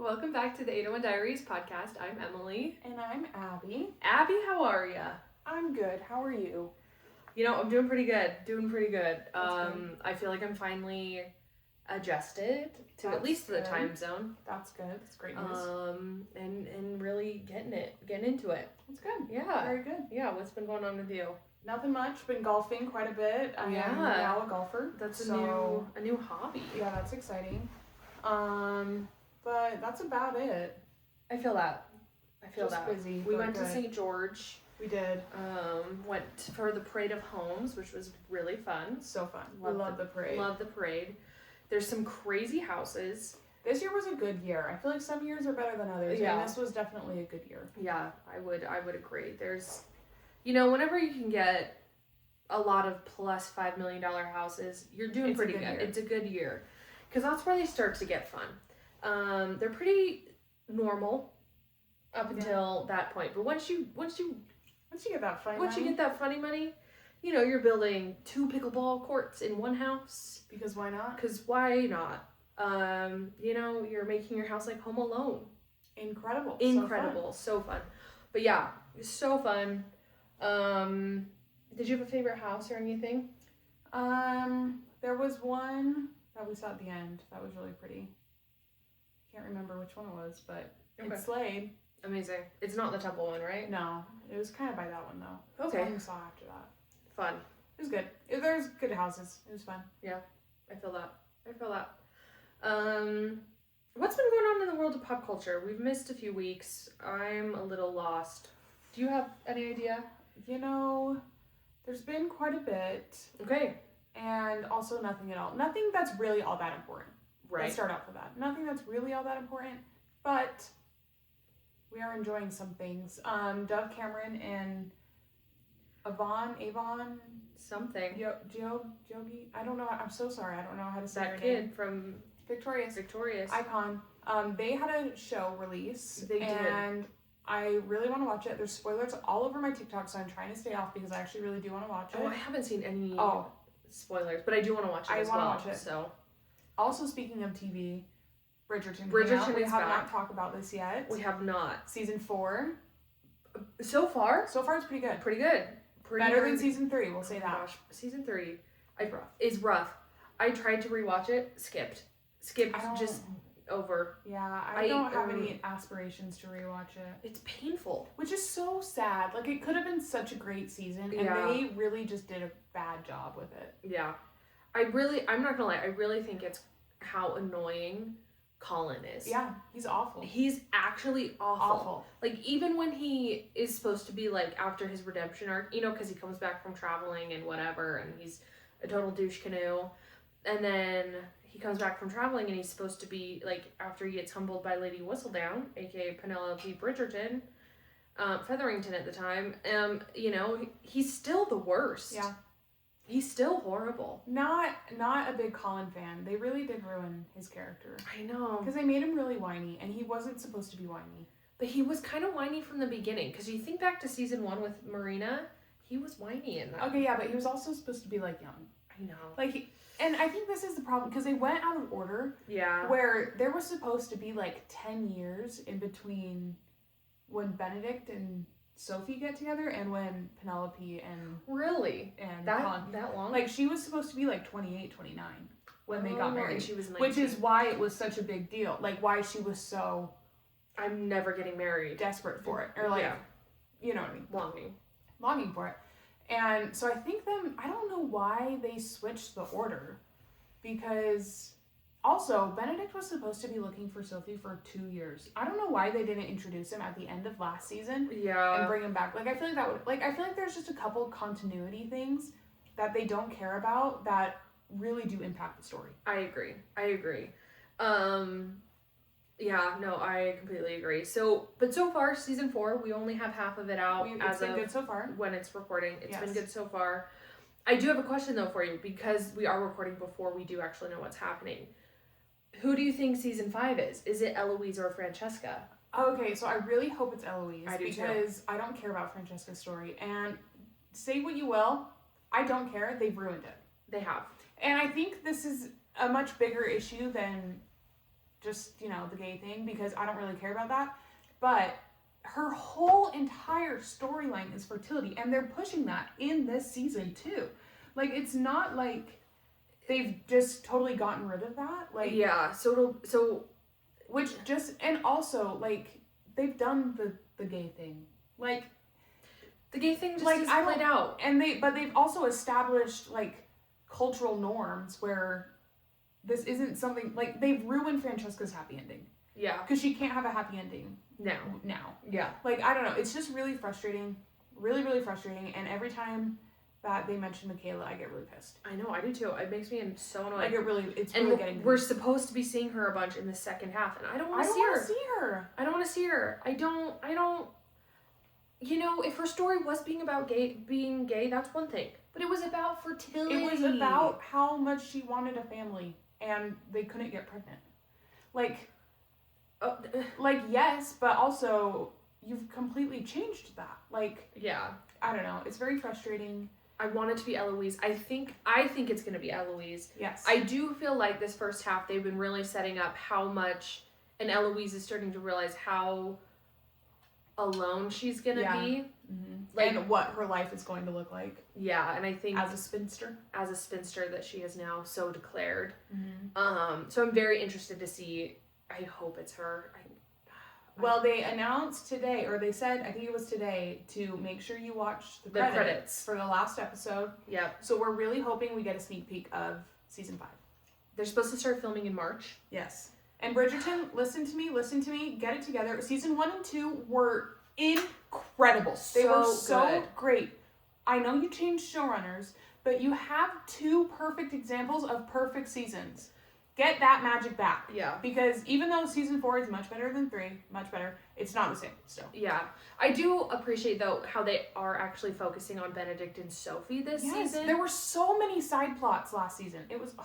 Welcome back to the 801 Diaries podcast. I'm Emily. And I'm Abby. Abby, how are ya? I'm good. How are you? You know, I'm doing pretty good. Good. Good. I feel like I'm finally adjusted to at least the time zone. That's good. That's great news. And really getting into it. That's good. Yeah. Very good. Yeah, what's been going on with you? Nothing much. Been golfing quite a bit. I am now a golfer. That's a new hobby. Yeah, that's exciting. But that's about it. I feel that. Just busy. We went to St. George. We did. Went for the Parade of Homes, which was really fun. So fun. Love the parade. Love the parade. There's some crazy houses. This year was a good year. I feel like some years are better than others. Yeah. And this was definitely a good year. Yeah, I would agree. There's, whenever you can get a lot of plus $5 million houses, you're doing pretty good. It's a good year. Because that's where they start to get fun. They're pretty normal up until that point. But once you get that funny money. You get that funny money, you're building 2 pickleball courts in one house. Because why not? Because why not? You're making your house like Home Alone. Incredible. So fun. But yeah, so fun. Did you have a favorite house or anything? There was one that we saw at the end that was really pretty. Can't remember which one it was, but it slayed. Amazing. It's not the Temple one, right? No, it was kind of by that one though. Okay. That's the one we saw after that. Fun. It was good. There's good houses. It was fun. Yeah, I feel that. What's been going on in the world of pop culture? We've missed a few weeks. I'm a little lost. Do you have any idea? There's been quite a bit. Okay. And also nothing at all. Nothing that's really all that important. Right. Let's start off with that. Nothing that's really all that important, but we are enjoying some things. Dove Cameron and Avon, something. Jogi. I don't know. I'm so sorry. I don't know how to say that her kid name. from Victorious Icon. They had a show release. They did. And I really want to watch it. There's spoilers all over my TikTok, so I'm trying to stay off because I actually really do want to watch it. Oh, I haven't seen any spoilers, but I do want to watch it as well. I want to watch it. So. Also, speaking of TV, Bridgerton. We have not talked about this yet. We have not. Season 4. So far, it's pretty good. Better than season 3. We'll say that. Gosh, season 3 is rough. I tried to rewatch it. Skipped. Just over. Yeah, I don't have any aspirations to rewatch it. It's painful, which is so sad. Like, it could have been such a great season, and they really just did a bad job with it. Yeah. I'm not gonna lie, I really think it's how annoying Colin is. Yeah, he's awful. He's actually awful. Like, even when he is supposed to be, like, after his redemption arc, because he comes back from traveling and whatever, and he's a total douche canoe, and then he comes back from traveling and he's supposed to be, like, after he gets humbled by Lady Whistledown, aka Penelope Bridgerton, Featherington at the time, he's still the worst. Yeah. He's still horrible. Not a big Colin fan. They really did ruin his character. I know. Because they made him really whiny, and he wasn't supposed to be whiny. But he was kind of whiny from the beginning. Because you think back to season 1 with Marina, he was whiny in that. Okay, yeah, but he was also supposed to be, like, young. I know. Like, and I think this is the problem, because they went out of order. Yeah. Where there was supposed to be, like, 10 years in between when Benedict and Sophie get together and when Penelope and Colin. That long? Like, she was supposed to be like 28, 29 when they got married. And she was 19. Which is why it was such a big deal. Like, why she was so I'm never getting married. Desperate for it. Or like, you know what I mean? Longing for it. And so I think I don't know why they switched the order. Because also, Benedict was supposed to be looking for Sophie for 2 years. I don't know why they didn't introduce him at the end of last season. Yeah. And bring him back. Like, I feel like that would... Like, I feel like there's just a couple continuity things that they don't care about that really do impact the story. I agree. Yeah, no, I completely agree. But so far, season 4, we only have half of it out. It's been good so far. When it's recording. It's been good so far. I do have a question, though, for you, because we are recording before we do actually know what's happening. Who do you think season 5 is? Is it Eloise or Francesca? Okay, so I really hope it's Eloise. I do because I don't care about Francesca's story. And say what you will, I don't care. They've ruined it. They have. And I think this is a much bigger issue than just, the gay thing, because I don't really care about that. But her whole entire storyline is fertility, and they're pushing that in this season too. Like, it's not like they've just totally gotten rid of that. Like, yeah, which just, and also, like, they've done the gay thing. Like, the gay thing just is played out. And they've also established, like, cultural norms where this isn't something, like, they've ruined Francesca's happy ending. Yeah. Because she can't have a happy ending. Now. Yeah. Like, I don't know. It's just really frustrating. Really, really frustrating. And every time that they mention Michaela, I get really pissed. I know, I do too. It makes me so annoyed. It's really getting we're supposed to be seeing her a bunch in the second half, and I don't want to see her. I don't want to see her. I don't, if her story was being gay, that's one thing. But it was about fertility. It was about how much she wanted a family, and they couldn't get pregnant. Yes, but also, you've completely changed that. Like, yeah. I don't know. It's very frustrating. I want it to be Eloise. I think it's going to be Eloise. Yes. I do feel like this first half, they've been really setting up how much, and Eloise is starting to realize how alone she's going to be. Mm-hmm. Like, and what her life is going to look like. Yeah, and I think... As a spinster that she is now so declared. Mm-hmm. So I'm very interested to see... I hope it's her. Well, they announced today, or they said, I think it was today, to make sure you watch the credits for the last episode. Yep. So we're really hoping we get a sneak peek of season 5. They're supposed to start filming in March. Yes. And Bridgerton, listen to me, get it together. Season 1 and 2 were incredible. They were so great. I know you changed showrunners, but you have 2 perfect examples of perfect seasons. Get that magic back. Yeah. Because even though season 4 is much better than 3, much better, it's not the same still. Yeah. I do appreciate, though, how they are actually focusing on Benedict and Sophie this season. There were so many side plots last season. It was...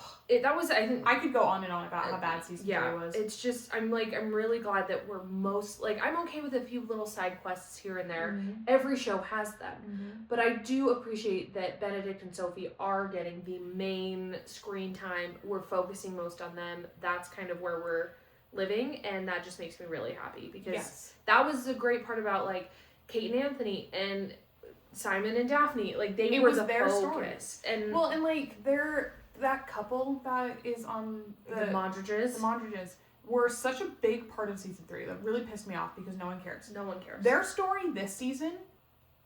I think... I could go on and on about how bad season 3 was. It's just... I'm really glad that we're I'm okay with a few little side quests here and there. Mm-hmm. Every show has them. Mm-hmm. But I do appreciate that Benedict and Sophie are getting the main screen time. We're focusing most on them. That's kind of where we're living, and that just makes me really happy, because that was the great part about, like, Kate and Anthony and Simon and Daphne. Like, they were their focus. Story. And well, and like that couple that is on the Mondridges. Were such a big part of season 3 that really pissed me off, because no one cares. Their story this season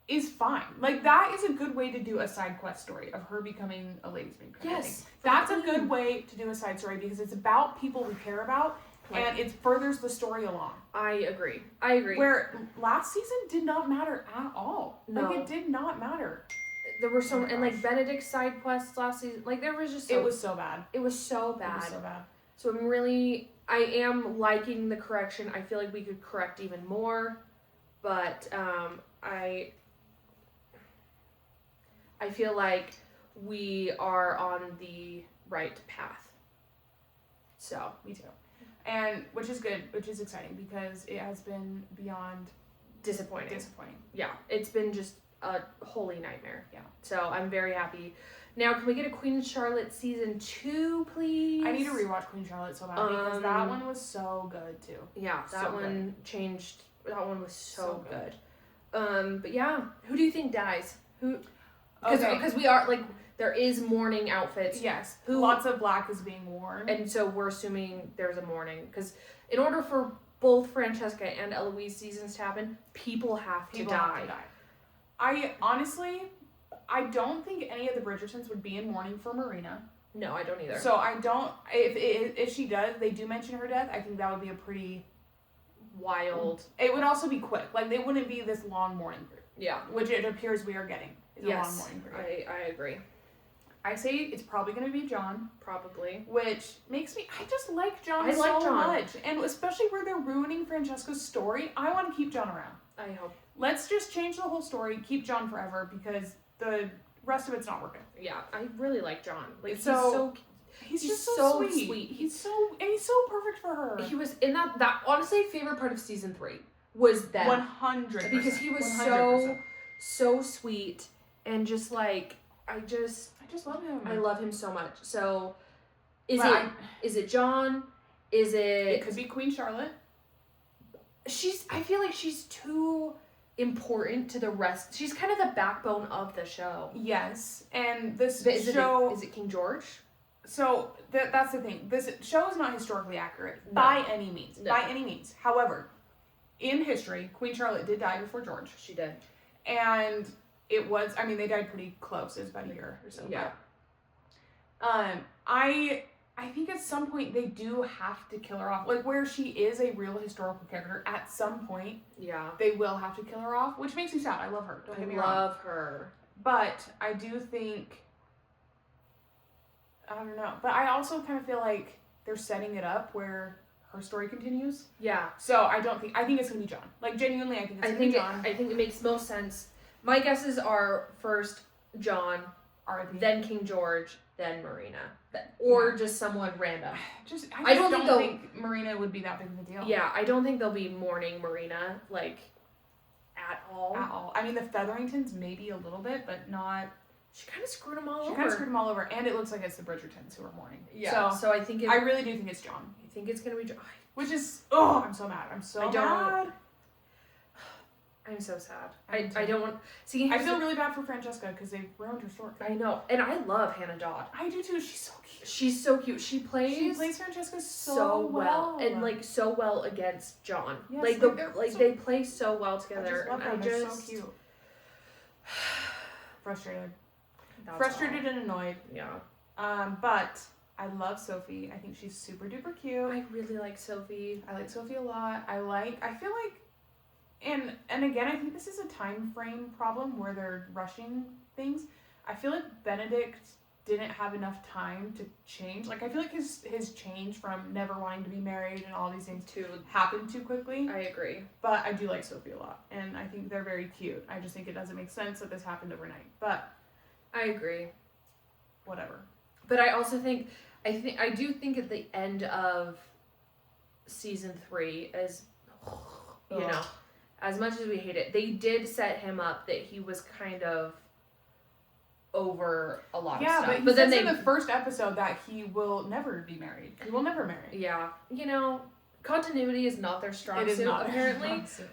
is fine. Like, that is a good way to do a side quest story of her becoming a ladies' maid. Yes. That's a good way to do a side story, because it's about people we care about, and it furthers the story along. I agree. Where last season did not matter at all. No. Like, it did not matter. There were and like Benedict's side quests last season, like there was just it was so bad. So I am liking the correction. I feel like we could correct even more, but I feel like we are on the right path. So, me too. And which is good, which is exciting, because it has been beyond disappointing. Yeah, it's been just a holy nightmare. Yeah. So I'm very happy. Now, can we get a Queen Charlotte season 2, please? I need to rewatch Queen Charlotte so bad, because that one was so good too. Yeah, that one changed. That one was so good. But yeah, who do you think dies? Who? Because we are like, there is mourning outfits. Yes. Lots of black is being worn. And so we're assuming there's a mourning, because in order for both Francesca and Eloise seasons to happen, people have to die. I honestly, I don't think any of the Bridgertons would be in mourning for Marina. No, I don't either. So I don't. If she does, they do mention her death. I think that would be a pretty wild. It would also be quick. Like, they wouldn't be this long mourning period. Yeah. Which it appears we are getting. Is a long mourning period. I agree. I say it's probably going to be John. Probably. Which makes me... I just like John so much. And especially where they're ruining Francesca's story, I want to keep John around. I hope. Let's just change the whole story, keep John forever, because the rest of it's not working. Yeah, I really like John. Like, he's just so sweet. He's so perfect for her. He was in that honestly, favorite part of season 3 was that 100%. Because he was 100%. so sweet, and just like, I just love him. I love him so much. So is it John? Is it... It could be Queen Charlotte. I feel like she's too important to the rest. She's kind of the backbone of the show. Yes, and this show... Is it King George? So, that's the thing. This show is not historically accurate by any means. No. By any means. However, in history, Queen Charlotte did die before George. She did. And it was... I mean, they died pretty close. It was about a year or so. Yeah. But, I think at some point they do have to kill her off. Like, where she is a real historical character, at some point, they will have to kill her off, which makes me sad. I love her. Don't get me wrong. I love her. But I do think... I don't know. But I also kind of feel like they're setting it up where her story continues. Yeah. So I think it's going to be John. Like, genuinely, I think it's going to be John. I think it makes most sense. My guesses are first John, then King George, then Marina. Or just someone random. I don't think Marina would be that big of a deal. Yeah, I don't think they'll be mourning Marina, like, at all. At all. I mean, the Featheringtons maybe a little bit, but not... She kind of screwed them all over. And it looks like it's the Bridgertons who are mourning. Yeah. So I think I really do think it's John. I think it's going to be John. Which is... Oh, I'm so mad. I'm so mad. I'm so sad. I don't want... See, I feel really bad for Francesca because they ruined her story. I know. And I love Hannah Dodd. I do too. She's so cute. She's so cute. She plays Francesca so well. And, like, so well against John. Yes, they play so well together. I just love them. They're so cute. Frustrated. Frustrated and annoyed. Yeah. But I love Sophie. I think she's super duper cute. I really like Sophie. I like Sophie a lot. I feel like, and again, I think this is a time frame problem where they're rushing things. I feel like Benedict didn't have enough time to change. Like, I feel like his change from never wanting to be married and all these things happened too quickly. I agree. But I do like Sophie a lot. And I think they're very cute. I just think it doesn't make sense that this happened overnight. But I agree. Whatever. But I also think I do think at the end of season 3, as you know, as much as we hate it, they did set him up that he was kind of over a lot of stuff. Yeah, but then in the first episode that he will never be married. He will never marry. Yeah. You know, continuity is not their strong suit, apparently. Strong suit.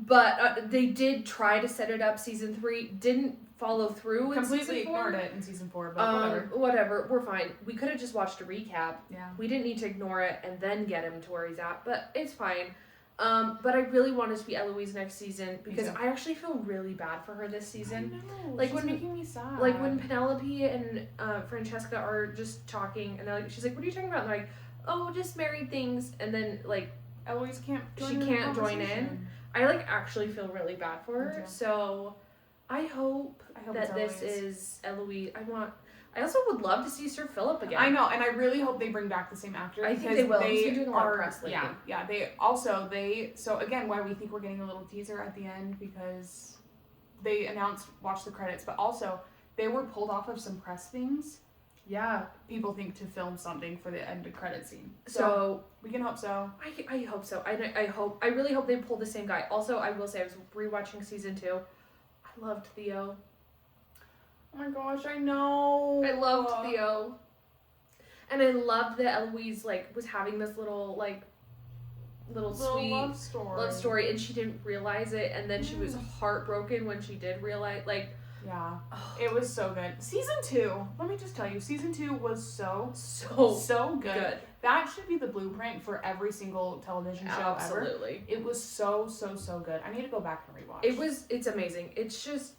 But they did try to set it up season 3, didn't follow through. Completely ignored it in season 4, but whatever. We're fine. We could have just watched a recap. Yeah. We didn't need to ignore it and then get him to where he's at, but it's fine. But I really want it to be Eloise next season because I actually feel really bad for her this season. I know. Like, she's making me sad. Like when Penelope and Francesca are just talking and they're like, she's like, "What are you talking about?" And they're like, "Oh, just married things." And then like Eloise can't join in. I like actually feel really bad for her. So I hope that this is Eloise. I also would love to see Sir Philip again. I know, and I really hope they bring back the same actor. I think they will. He's been doing a lot of press lately. Yeah. So again, why we think we're getting a little teaser at the end because they announced watch the credits, but also they were pulled off of some press things. Yeah. People think to film something for the end of credit scene. So we can hope so. I hope so. I really hope they pull the same guy. Also, I will say I was rewatching season 2. I loved Theo. Oh my gosh, I know. I loved Theo. And I loved that Eloise was having this little sweet love story and she didn't realize it and then she was heartbroken when she did realize Yeah. It was so good. Season 2, let me just tell you, season 2 was so good. That should be the blueprint for every single television show ever. Absolutely. It was so good. I need to go back and rewatch. It's amazing. It's just,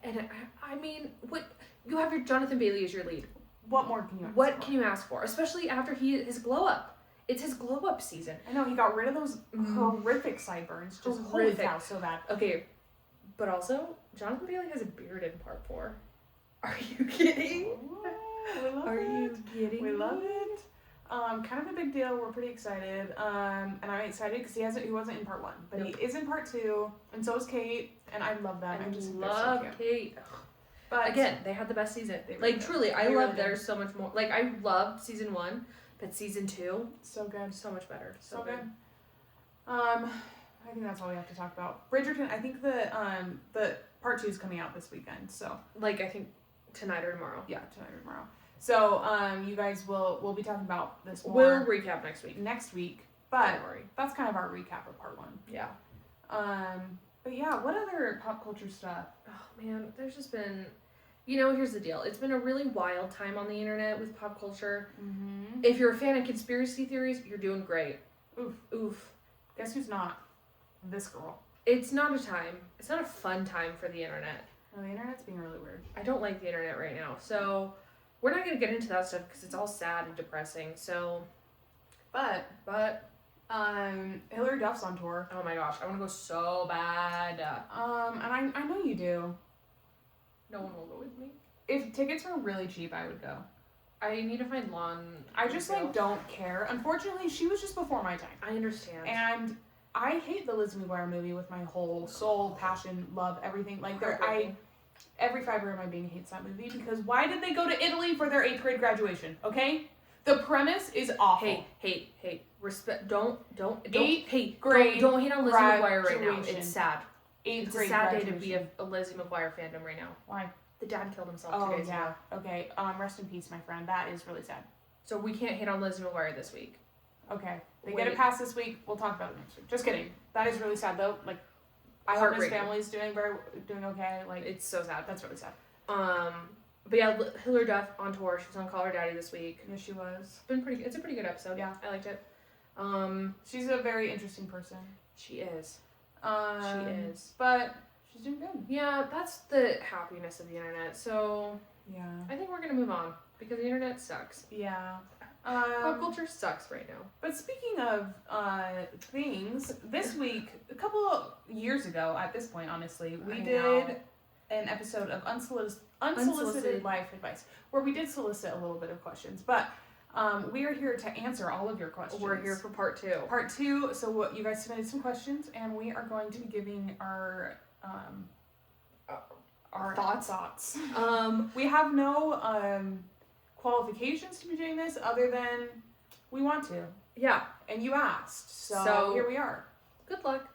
and I mean, what, you have your Jonathan Bailey as your lead. What more can you ask for? What can you ask for? Especially after his glow up. It's his glow up season. I know, he got rid of those horrific sideburns. Just holy cow, so bad. Okay. But also, Jonathan Bailey has a beard in part 4. Are you kidding? Are you kidding? We love it. Kind of a big deal. We're pretty excited. And I'm excited because he wasn't in part 1, but he is in part 2, and so is Kate. And I love that. I just love Kate. But again, they had the best season. Truly, I love. There's so much more. I loved season 1, but season 2, so good, so much better. So good. I think that's all we have to talk about. Bridgerton, I think the part 2 is coming out this weekend, so. I think tonight or tomorrow. Yeah, tonight or tomorrow. So, you guys we'll be talking about this more. We'll recap next week. But that's kind of our recap of part 1. Yeah. But yeah, what other pop culture stuff? Oh man, there's just been, here's the deal. It's been a really wild time on the internet with pop culture. Mm-hmm. If you're a fan of conspiracy theories, you're doing great. Oof. Guess who's not? This girl. It's not a fun time for the internet. No, the internet's being really weird. I don't like the internet right now. So, we're not going to get into that stuff because it's all sad and depressing. So, but Hillary Duff's on tour. Oh my gosh, I want to go so bad. And I know you do. No one will go with me. If tickets were really cheap, I would go. I need to find lawn. I just don't care. Unfortunately, she was just before my time. I understand. And I hate the Lizzie McGuire movie with my whole soul, passion, love, everything. Like every fiber of my being hates that movie because why did they go to Italy for their 8th grade graduation? Okay, the premise is awful. Hey, respect. Don't hate grade. Don't hate on Lizzie McGuire right now. It's sad. 8th it's grade a sad graduation. day to be a Lizzie McGuire fandom right now. Why? The dad killed himself 2 days ago. Okay. Rest in peace, my friend. That is really sad. So we can't hate on Lizzie McGuire this week. Okay. They get it passed this week. We'll talk about it next week. Just kidding. That is really sad though. Like, I hope his family's doing okay. Like, it's so sad. That's really sad. But yeah, Hillary Duff on tour. She was on Call Her Daddy this week. Yes, she was. It's a pretty good episode. Yeah, I liked it. She's a very interesting person. She is. But she's doing good. Yeah, that's the happiness of the internet. So yeah, I think we're gonna move on because the internet sucks. Yeah. Pop culture sucks right now. But speaking of things, this week, a couple of years ago, at this point, honestly, we did an episode of Unsolicited Life Advice, where we did solicit a little bit of questions. But we are here to answer all of your questions. We're here for part 2. Part 2. So you guys submitted some questions, and we are going to be giving our thoughts. We have no qualifications to be doing this other than we want to. Yeah. And you asked. So here we are. Good luck.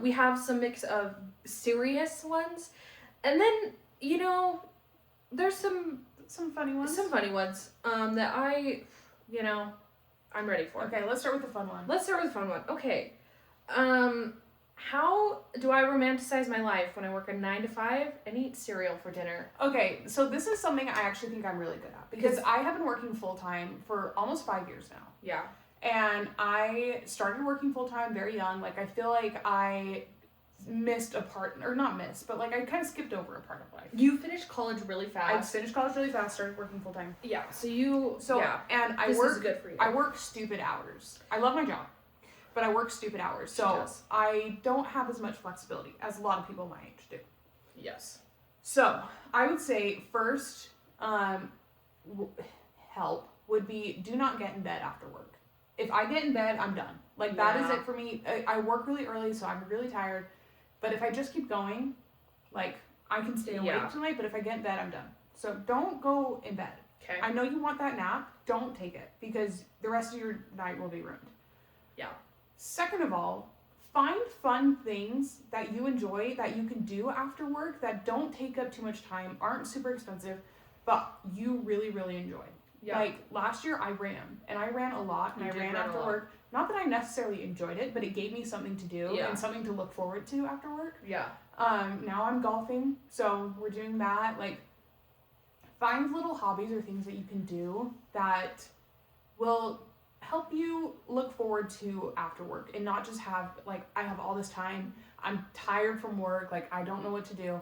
We have some mix of serious ones. And then, there's some funny ones. Some funny ones that I'm ready for. Okay, let's start with the fun one. Okay. How do I romanticize my life when I work a 9 to 5 and eat cereal for dinner? Okay, so this is something I actually think I'm really good at because I have been working full-time for almost 5 years now. Yeah. And I started working full-time very young. Like, I feel like I missed a part, or not missed, but like I kind of skipped over a part of life. You finished college really fast. I finished college really fast, started working full-time. Yeah, and this is good for you. I work stupid hours. I love my job, but I work stupid hours. So I don't have as much flexibility as a lot of people my age do. Yes. So I would say first, help would be do not get in bed after work. If I get in bed, I'm done. Like that is it for me. I work really early, so I'm really tired. But if I just keep going, like I can stay awake tonight, but if I get in bed, I'm done. So don't go in bed. Okay. I know you want that nap. Don't take it because the rest of your night will be ruined. Yeah. Second of all, find fun things that you enjoy that you can do after work that don't take up too much time, aren't super expensive, but you really, really enjoy. Yeah. Like last year I ran a lot and I ran after work. Not that I necessarily enjoyed it, but it gave me something to do and something to look forward to after work. Yeah. Now I'm golfing, so we're doing that. Like, find little hobbies or things that you can do that will help you look forward to after work and not just have, like, I have all this time, I'm tired from work, like, I don't know what to do.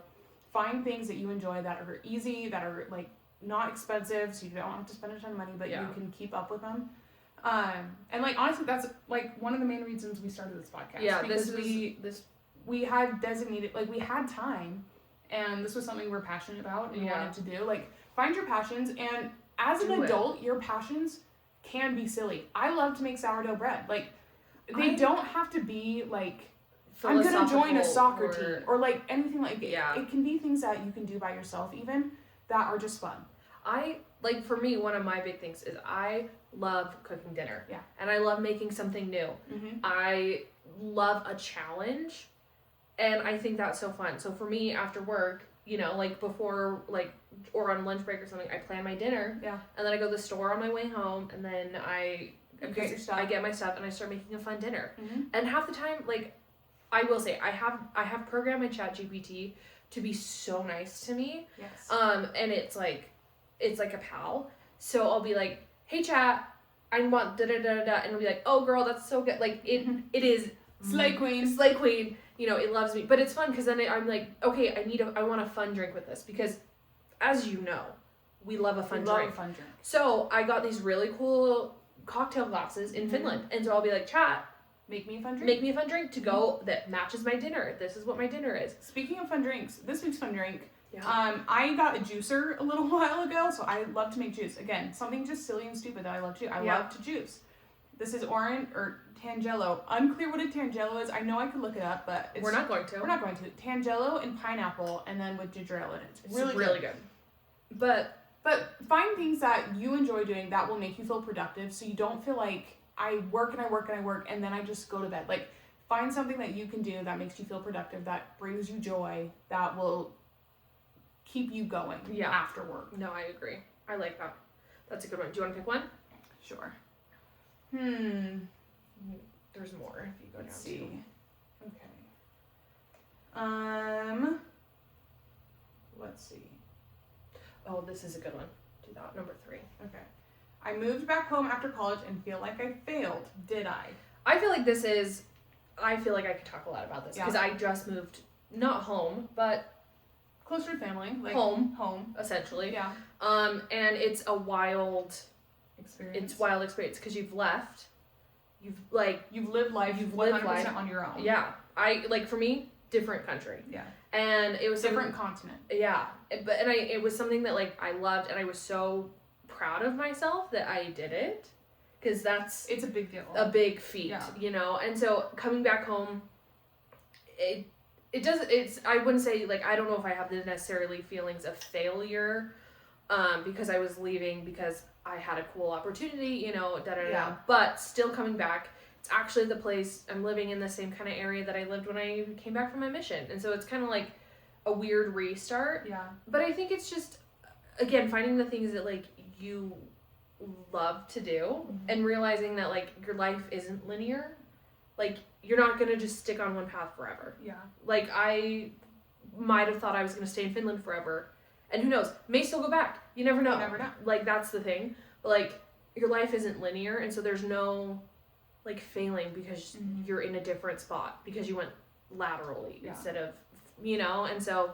Find things that you enjoy that are easy, that are, like, not expensive, so you don't have to spend a ton of money, but you can keep up with them. And like honestly, that's like one of the main reasons we started this podcast. Yeah, because we had designated, like we had time, and this was something we're passionate about and we wanted to do. Like find your passions, and as an adult, your passions can be silly. I love to make sourdough bread. Like they don't have to be like I'm gonna join a soccer team or like anything like it. It can be things that you can do by yourself even that are just fun. Like for me, one of my big things is I love cooking dinner. Yeah. And I love making something new. Mm-hmm. I love a challenge, and I think that's so fun. So for me, after work, you know, like before, like, or on lunch break or something, I plan my dinner. Yeah. And then I go to the store on my way home, and then I get your stuff. I get my stuff, and I start making a fun dinner. Mm-hmm. And half the time, like, I will say, I have programmed my ChatGPT to be so nice to me. Yes. And it's like a pal. So I'll be like, hey chat, I want da da da da, and it'll be like, oh girl, that's so good. Like it is Slay Queen. Slay Queen. You know, it loves me. But it's fun because then I'm like, okay, I want a fun drink with this because, as you know, we love a fun drink. So I got these really cool cocktail glasses in Finland, and so I'll be like, chat, make me a fun drink. Make me a fun drink to go that matches my dinner. This is what my dinner is. Speaking of fun drinks, this week's fun drink. Yeah. I got a juicer a little while ago, so I love to make juice. Again, something just silly and stupid that I love to do. I love to juice. This is orange or Tangelo. Unclear what a Tangelo is. I know I could look it up, but we're not going to. We're not going to. Tangelo and pineapple, and then with ginger ale in it. It's really good. But find things that you enjoy doing that will make you feel productive, so you don't feel like I work and I work and I work and then I just go to bed. Like, find something that you can do that makes you feel productive, that brings you joy, that will keep you going after work. No, I agree. I like that. That's a good one. Do you want to pick one? Sure. There's more if you go Let's down see. Okay. Let's see. Oh, this is a good one. Do that. Number 3. Okay. I moved back home after college and feel like I failed. Did I? I feel like I could talk a lot about this because I just moved, not home, but closer to family, like home, essentially. Yeah. And it's a wild experience. It's wild experience because you've left, you've lived life, you've 100% on your own. Yeah. For me, different country. Yeah. And it was different continent. Yeah. It was something that like I loved, and I was so proud of myself that I did it. Because it's a big deal, a big feat, you know. And so coming back home, I wouldn't say like I don't know if I have the necessarily feelings of failure, because I was leaving because I had a cool opportunity, you know, But still coming back, it's actually the place I'm living in, the same kind of area that I lived when I came back from my mission, and so it's kind of like a weird restart. Yeah. But I think it's just, again, finding the things that like you love to do and realizing that like your life isn't linear. Like you're not gonna just stick on one path forever. Yeah. Like I might have thought I was gonna stay in Finland forever, and who knows, may still go back. You never know. Like that's the thing. But like your life isn't linear, and so there's no like failing because you're in a different spot because you went laterally instead of, you know. And so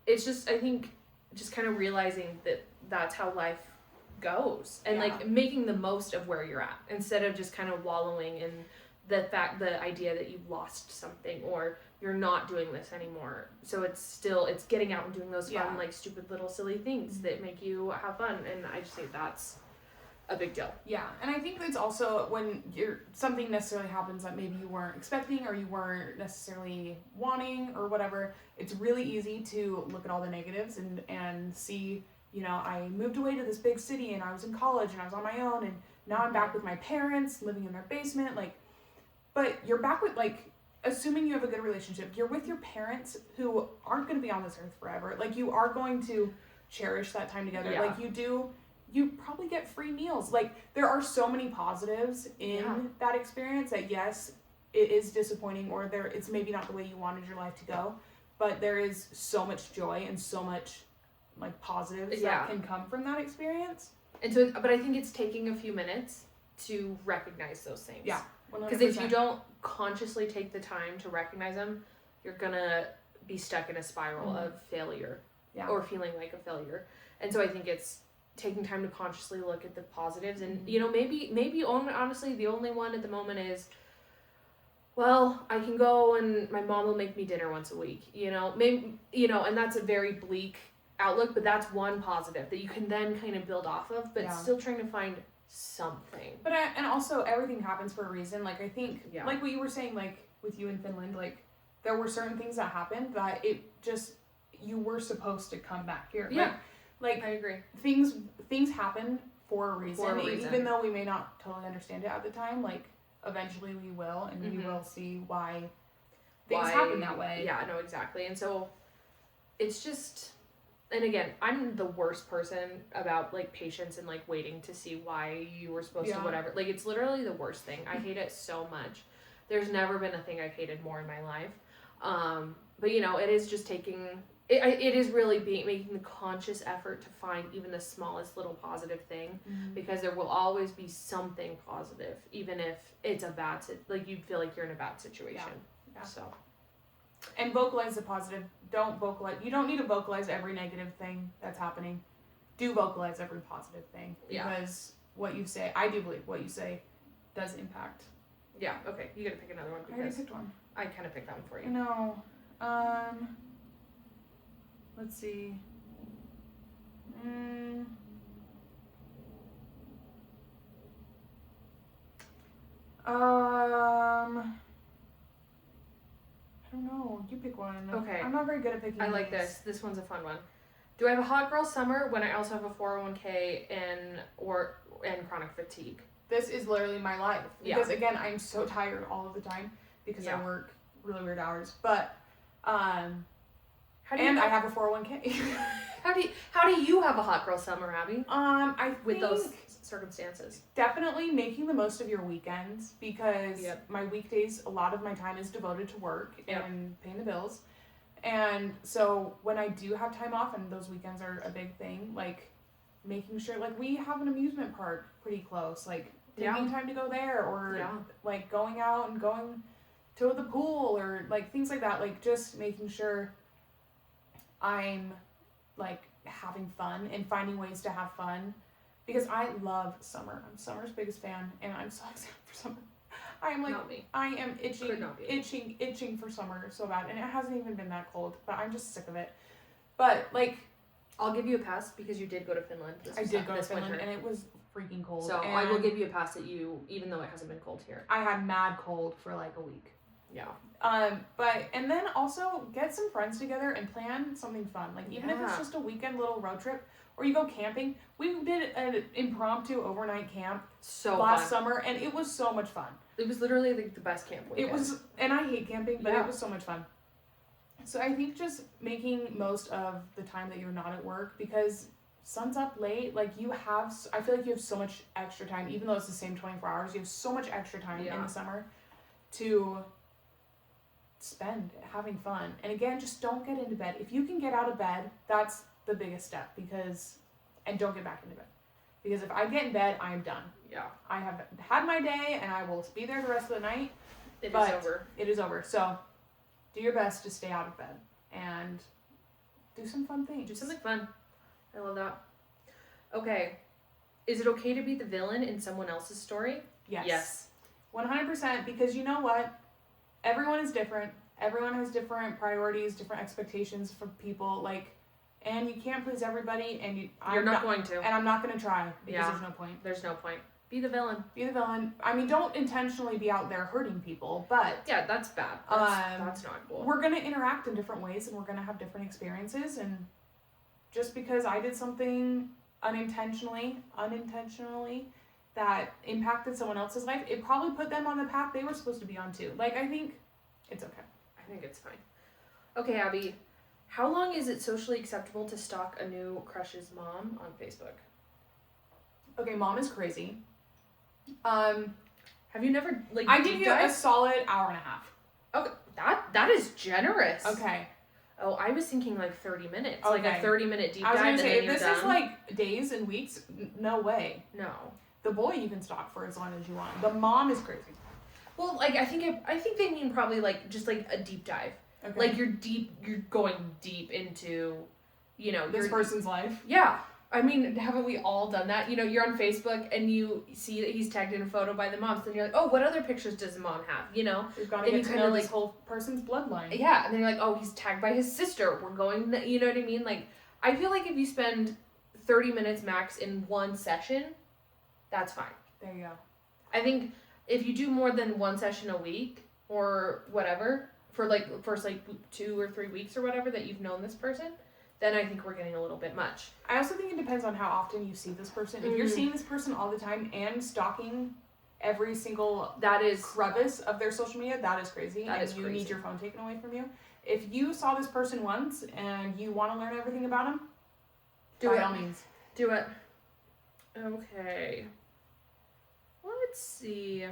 it's just, I think, just kind of realizing that that's how life goes, and like making the most of where you're at instead of just kind of wallowing in the idea that you've lost something or you're not doing this anymore. So it's getting out and doing those fun like stupid little silly things that make you have fun, and I just think that's a big deal. Yeah. And I think it's also when something necessarily happens that maybe you weren't expecting or you weren't necessarily wanting or whatever, it's really easy to look at all the negatives and see, you know, I moved away to this big city and I was in college and I was on my own, and now I'm back with my parents living in their basement. Like, but you're back with, like, assuming you have a good relationship, you're with your parents who aren't going to be on this earth forever. Like, you are going to cherish that time together. Yeah. Like, you probably get free meals. Like, there are so many positives in that experience that, yes, it is disappointing, or it's maybe not the way you wanted your life to go, but there is so much joy and so much like positives that can come from that experience. And so, but I think it's taking a few minutes to recognize those things. Yeah. Because if you don't consciously take the time to recognize them, you're gonna be stuck in a spiral of failure or feeling like a failure. And so I think it's taking time to consciously look at the positives, and you know, maybe honestly the only one at the moment is, well, I can go and my mom will make me dinner once a week, you know, maybe, you know, and that's a very bleak outlook, but that's one positive that you can then kind of build off of, but still trying to find something. But and also everything happens for a reason. Like, I think like what you were saying, like with you in Finland, like there were certain things that happened that it just, you were supposed to come back here. Like I agree. Things happen for a reason. Even though we may not totally understand it at the time, like eventually we will, and we will see why things happen that way. Yeah, no, exactly. And so it's just, and again, I'm the worst person about, like, patience and, like, waiting to see why you were supposed to whatever. Like, it's literally the worst thing. I hate it so much. There's never been a thing I've hated more in my life. But, you know, it is just taking, it is really making the conscious effort to find even the smallest little positive thing, because there will always be something positive, even if it's a bad, like, you feel like you're in a bad situation. Yeah. So. And vocalize the positive. Don't vocalize. You don't need to vocalize every negative thing that's happening. Do vocalize every positive thing. Because what you say, I do believe what you say does impact. Yeah, okay. You gotta pick another one. I already picked one. I kind of picked that one for you. No. Let's see. I don't know. You pick one. Okay. I'm not very good at picking. I like this. This one's a fun one. Do I have a hot girl summer when I also have a 401k and chronic fatigue? This is literally my life. Because again, I'm so tired all of the time because I work really weird hours. But I have a 401k. How do you have a hot girl summer, Abby? I think with those circumstances. Definitely making the most of your weekends, because my weekdays, a lot of my time is devoted to work and paying the bills. And so when I do have time off, and those weekends are a big thing, like making sure, like, we have an amusement park pretty close, like taking time to go there, or like going out and going to the pool, or like things like that, like just making sure I'm like having fun and finding ways to have fun, because I love summer. I'm summer's biggest fan, and I'm so excited for summer. I'm like, I am itching for summer so bad, and it hasn't even been that cold, but I'm just sick of it. But like, I'll give you a pass because you did go to Finland. I did go to Finland, winter. And it was freaking cold. So I will give you a pass at you, even though it hasn't been cold here. I had mad cold for like a week. Yeah. And then also get some friends together and plan something fun. Like, even if it's just a weekend little road trip, or you go camping. We did an impromptu overnight camp last summer, and it was so much fun. It was literally the best camp weekend. It was, and I hate camping, but it was so much fun. So I think just making most of the time that you're not at work, because sun's up late, like I feel like you have so much extra time, even though it's the same 24 hours, you have so much extra time in the summer to spend having fun. And again, just don't get into bed. If you can get out of bed, that's the biggest step, and don't get back into bed. Because if I get in bed, I am done. Yeah. I have had my day, and I will be there the rest of the night. It is over. So do your best to stay out of bed and do some fun things. Do something fun. I love that. Okay. Is it okay to be the villain in someone else's story? Yes. 100%, because you know what? Everyone is different. Everyone has different priorities, different expectations from people. Like, and you can't please everybody, and you're not going to. And I'm not going to try, because there's no point. There's no point. Be the villain. Be the villain. I mean, don't intentionally be out there hurting people, but... Yeah, that's bad. That's not cool. We're going to interact in different ways, and we're going to have different experiences, and just because I did something unintentionally that impacted someone else's life, it probably put them on the path they were supposed to be on too. Like, I think it's okay. I think it's fine. Okay, Abby. How long is it socially acceptable to stalk a new crush's mom on Facebook? Okay, mom is crazy. Have you never, like, I give you a solid hour and a half. Okay, that is generous. Okay. Oh, I was thinking like 30 minutes. Okay. Like a 30-minute deep dive. I was going to say, if this is like days and weeks, no way. No. The boy you can stalk for as long as you want. The mom is crazy. Well, like, I think they mean probably like just like a deep dive. Okay. Like you're going deep into, you know, this person's life. Yeah. I mean, haven't we all done that? You know, you're on Facebook and you see that he's tagged in a photo by the mom, so then you're like, oh, what other pictures does the mom have? You know? We've got to get to know this whole person's bloodline. Yeah, and then you're like, oh, he's tagged by his sister. We're going, you know what I mean? Like, I feel like if you spend 30 minutes max in one session, that's fine. There you go. I think if you do more than one session a week or whatever, for like first like 2 or 3 weeks or whatever that you've known this person, then I think we're getting a little bit much. I also think it depends on how often you see this person. If you're seeing this person all the time and stalking every single crevice of their social media, that is crazy. You need your phone taken away from you. If you saw this person once and you want to learn everything about them, by all means. Do it. Okay. Let's see.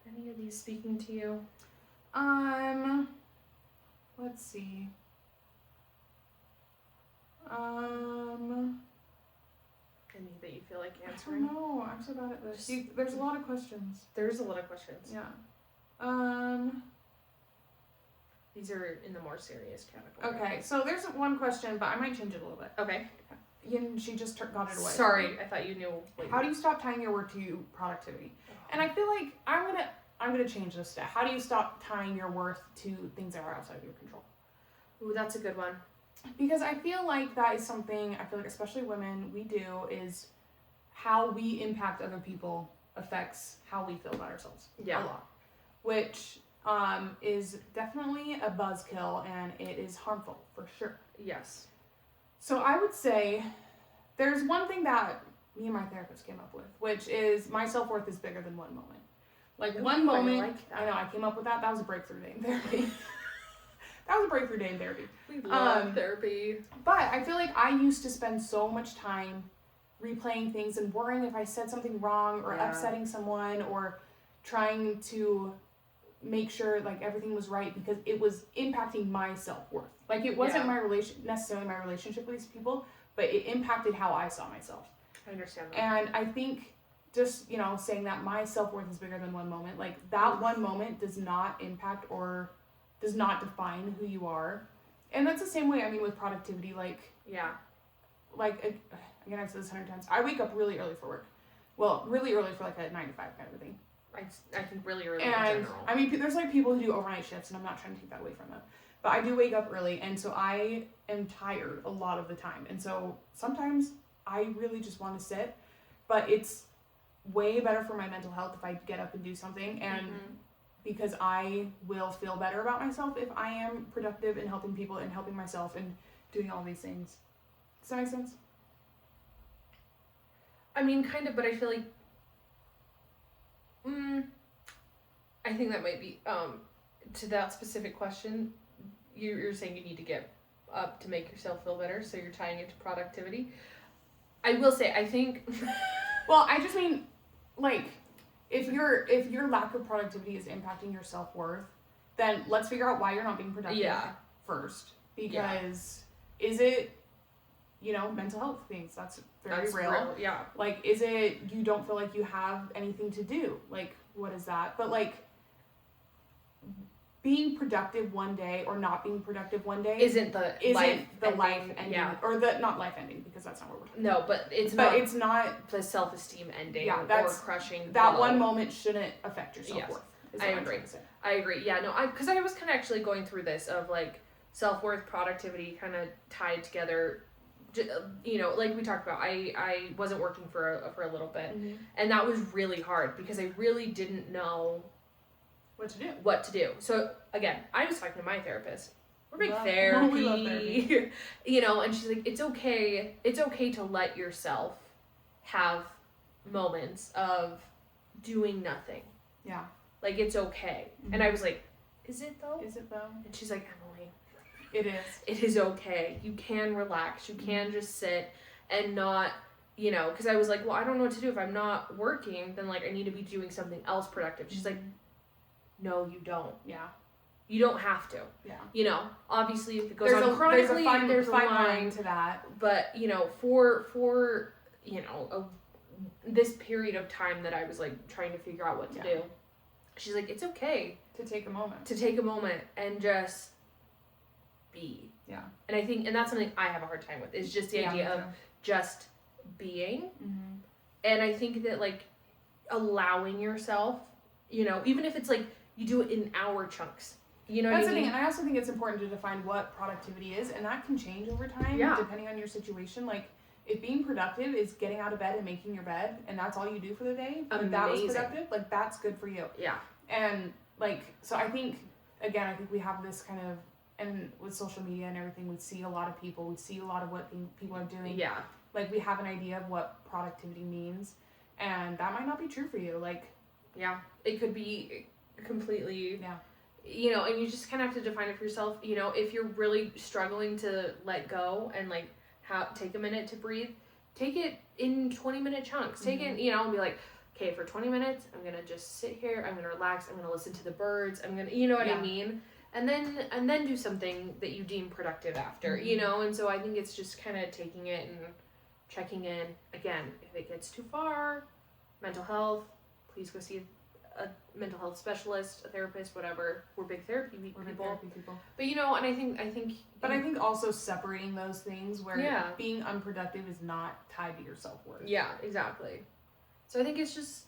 Any of these speaking to you? Let's see. Any that you feel like answering? I don't know. I'm so bad at this. There's a lot of questions. There's a lot of questions. Yeah. These are in the more serious category. Okay, so there's one question, but I might change it a little bit. Okay. And she just got it away. Sorry, I thought you knew. How do you stop tying your worth to productivity? And I feel like I'm gonna change this to how do you stop tying your worth to things that are outside of your control? Ooh, that's a good one. Because I feel like that is something, I feel like especially women, we do, is how we impact other people affects how we feel about ourselves. Yeah. A lot. Which is definitely a buzzkill, and it is harmful, for sure. Yes. So I would say there's one thing that me and my therapist came up with, which is my self-worth is bigger than one moment. Like one moment, I know, I came up with that. That was a breakthrough day in therapy. That was a breakthrough day in therapy. We love therapy. But I feel like I used to spend so much time replaying things and worrying if I said something wrong or upsetting someone or trying to make sure like everything was right because it was impacting my self-worth. Like it wasn't necessarily my relationship with these people, but it impacted how I saw myself. I understand that. And I think just, saying that my self-worth is bigger than one moment, like that one moment does not impact or does not define who you are. And that's the same way, with productivity, again, I've said this 100 times, I wake up really early for work. Well, really early for like a 9 to 5 kind of a thing. I think really early in general. There's like people who do overnight shifts, and I'm not trying to take that away from them. But I do wake up early, and so I am tired a lot of the time. And so sometimes I really just want to sit, but it's way better for my mental health if I get up and do something. And because I will feel better about myself if I am productive in helping people and helping myself and doing all these things. Does that make sense? Kind of, but I feel like I think that might be to that specific question. You're saying you need to get up to make yourself feel better, so you're tying it to productivity. I will say, I think. Well, I just mean, if your lack of productivity is impacting your self-worth, then let's figure out why you're not being productive first. Because is it, mental health things? That's very real. Yeah. Is it you don't feel like you have anything to do? What is that? But being productive one day or not being productive one day isn't the life ending, or the not life ending, because that's not what we're talking about. No, but it's not the self-esteem ending or crushing. That one moment shouldn't affect your self-worth. Yes. I agree. Yeah, no, because I was kind of actually going through this of self-worth, productivity kind of tied together. Like we talked about, I wasn't working for a little bit, and that was really hard because I really didn't know what to do. So again, I was talking to my therapist. We're big therapy. We love therapy. And she's like, it's okay to let yourself have moments of doing nothing. Yeah. It's okay. And I was like, is it though? And she's like, Emily, it is. It is okay. You can relax. You can just sit and not, because I was like, well, I don't know what to do. If I'm not working, then I need to be doing something else productive. She's like, no, you don't. Yeah. You don't have to. Yeah. Obviously if it goes on chronically, there's a fine line to that. But, for this period of time that I was trying to figure out what to do, she's like, it's okay. To take a moment. And just be. Yeah. And I think, and that's something I have a hard time with, is just the idea of just being. Mm-hmm. And I think that allowing yourself, even if it's you do it in hour chunks. That's the thing, and I also think it's important to define what productivity is, and that can change over time depending on your situation. If being productive is getting out of bed and making your bed, and that's all you do for the day, that was productive, that's good for you. Yeah. And so I think we have this kind of, and with social media and everything, we see a lot of people, we see a lot of what people are doing. Yeah. Like, we have an idea of what productivity means, and that might not be true for you. Like, yeah, it could be completely, yeah. You know, and you just kind of have to define it for yourself. You know, if you're really struggling to let go and like take a minute to breathe, take it in 20-minute chunks. Take it, you know, and be like, okay, for 20 minutes, I'm gonna just sit here. I'm gonna relax. I'm gonna listen to the birds. I'm gonna, you know what I mean? And then do something that you deem productive after, you know. And so I think it's just kind of taking it and checking in. Again, if it gets too far, mental health, please go see a mental health specialist, a therapist, whatever. We're big therapy people. But you know, and I think But I think also separating those things where being unproductive is not tied to your self-worth. Yeah, exactly. So I think it's just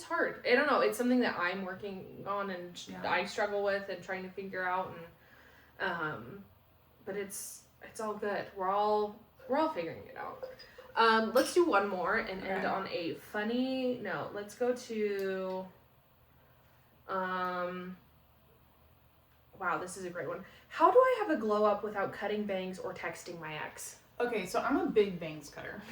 hard. I don't know. It's something that I'm working on and I struggle with and trying to figure out, and but it's all good. We're all figuring it out. Let's do one more and end on a funny note. Let's go to wow, this is a great one. How do I have a glow up without cutting bangs or texting my ex? Okay, so I'm a big bangs cutter.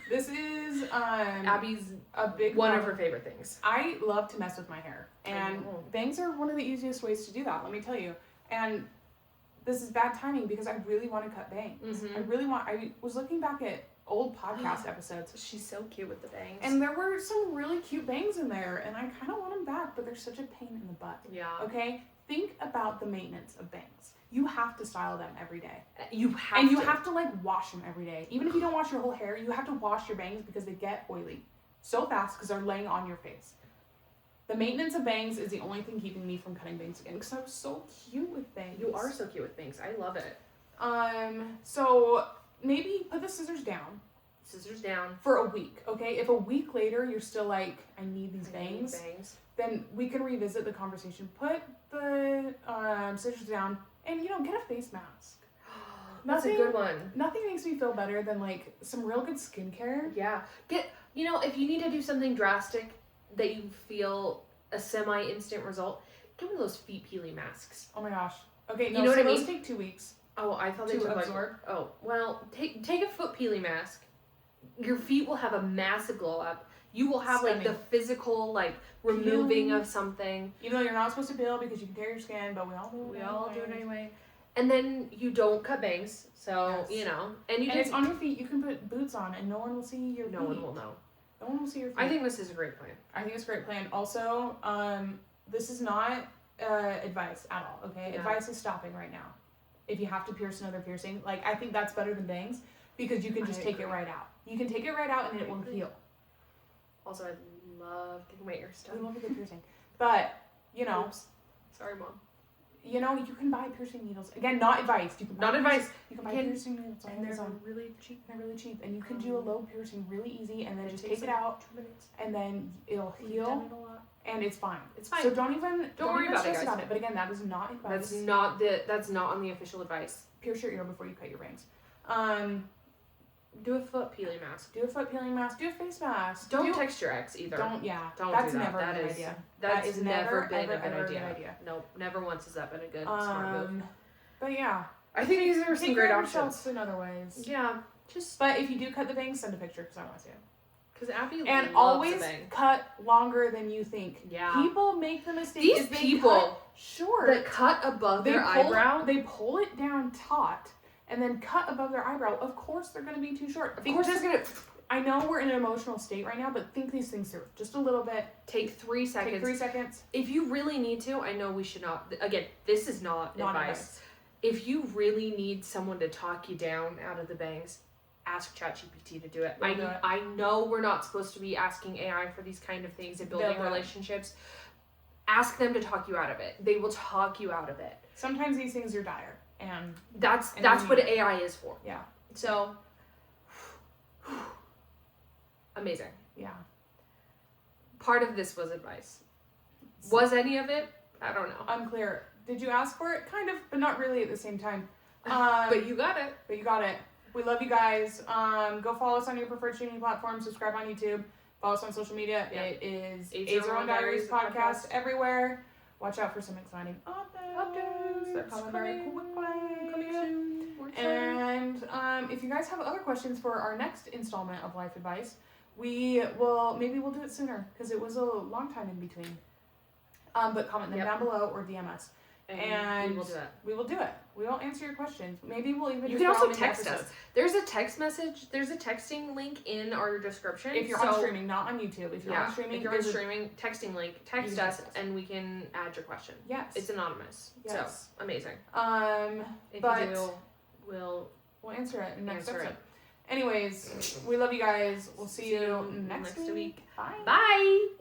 This is Abby's a big one of her favorite things. I love to mess with my hair, and bangs are one of the easiest ways to do that, let me tell you. And this is bad timing because I really want to cut bangs. I was looking back at old podcast episodes. She's so cute with the bangs. And there were some really cute bangs in there, and I kind of want them back, but they're such a pain in the butt. Yeah. Okay? Think about the maintenance of bangs. You have to style them every day. You have to like wash them every day. Even if you don't wash your whole hair, you have to wash your bangs because they get oily so fast because they're laying on your face. The maintenance of bangs is the only thing keeping me from cutting bangs again because I was so cute with bangs. You are so cute with bangs. I love it. So maybe put the scissors down. Scissors down. For a week, okay? If a week later you're still like, I need these bangs, then we can revisit the conversation. Put the scissors down and, you know, get a face mask. That's a good one. Nothing makes me feel better than like some real good skincare. Yeah. You know, if you need to do something drastic that you feel a semi-instant result, get one of those feet peeling masks. Oh my gosh. Okay, no, you know what I mean? Those take 2 weeks. Oh, I thought they took absorb. Like, oh, well, take a foot peeling mask. Your feet will have a massive glow up. You will have like the physical like removing of something. Even though you're not supposed to peel because you can tear your skin, but we all do it anyway. And then you don't cut bangs, so you know, and it's on your feet. You can put boots on, and no one will see your feet. No one will know. No one will see your feet. I think this is a great plan. I think it's a great plan. Also, this is not advice at all. Okay, advice is stopping right now. If you have to pierce another piercing, like I think that's better than bangs because you can just take it right out. You can take it right out and it will heal. Also, I love getting my ears done. I love a good piercing, but you know. Oops. Sorry, Mom. You know, you can buy piercing needles. Again, not advice. You can buy You can buy piercing needles on Amazon. They're really cheap. They're really cheap. And you can do a low piercing really easy and then just take it out. 2 minutes. And then it'll heal. And it's fine. It's fine. So don't worry about it. But again, that is not advice. That's not on the official advice. Pierce your ear before you cut your bangs. Do a foot peeling mask. Do a foot peeling mask. Do a face mask. Don't text your ex either. Don't That's do that. Never a good idea. That's never been a good idea. Nope, never once has that been a good smart move. But yeah, I think these are some great options in other ways. Yeah, but if you do cut the bangs, send a picture because I want to see it. Because Abby and loves always a bang. Cut longer than you think. Yeah, people make the mistake. These people that cut above their eyebrow, they pull it down taut. And then cut above their eyebrow. Of course they're going to be too short. I know we're in an emotional state right now, but think these things through. Just a little bit. Take 3 seconds. Take 3 seconds. If you really need to, I know we should not. Again, this is not advice. If you really need someone to talk you down out of the bangs, ask ChatGPT to do it. I know we're not supposed to be asking AI for these kind of things and building relationships. Ask them to talk you out of it. They will talk you out of it. Sometimes these things are dire. And that's what AI is for. Yeah. So amazing. Yeah. Part of this was advice. Was any of it? I don't know. Unclear. Did you ask for it? Kind of, but not really at the same time. But you got it. We love you guys. Go follow us on your preferred streaming platform. Subscribe on YouTube. Follow us on social media. Yeah. It is A01 Diaries podcast everywhere. Watch out for some exciting updates. They're coming very quickly. Coming soon. And if you guys have other questions for our next installment of Life Advice, maybe we'll do it sooner because it was a long time in between. But comment them down below or DM us. And we will do it. We will do it. We will answer your questions. Maybe we'll even. You can also text us. There's a text message. There's a texting link in our description. If you're on streaming, not on YouTube. If you're on streaming, if you're on streaming, texting link. Text us, and we can add your question. Yes, it's anonymous. Yes, so amazing. If you do, we'll answer it in the next episode. Anyways, we love you guys. We'll see you next week. Bye. Bye.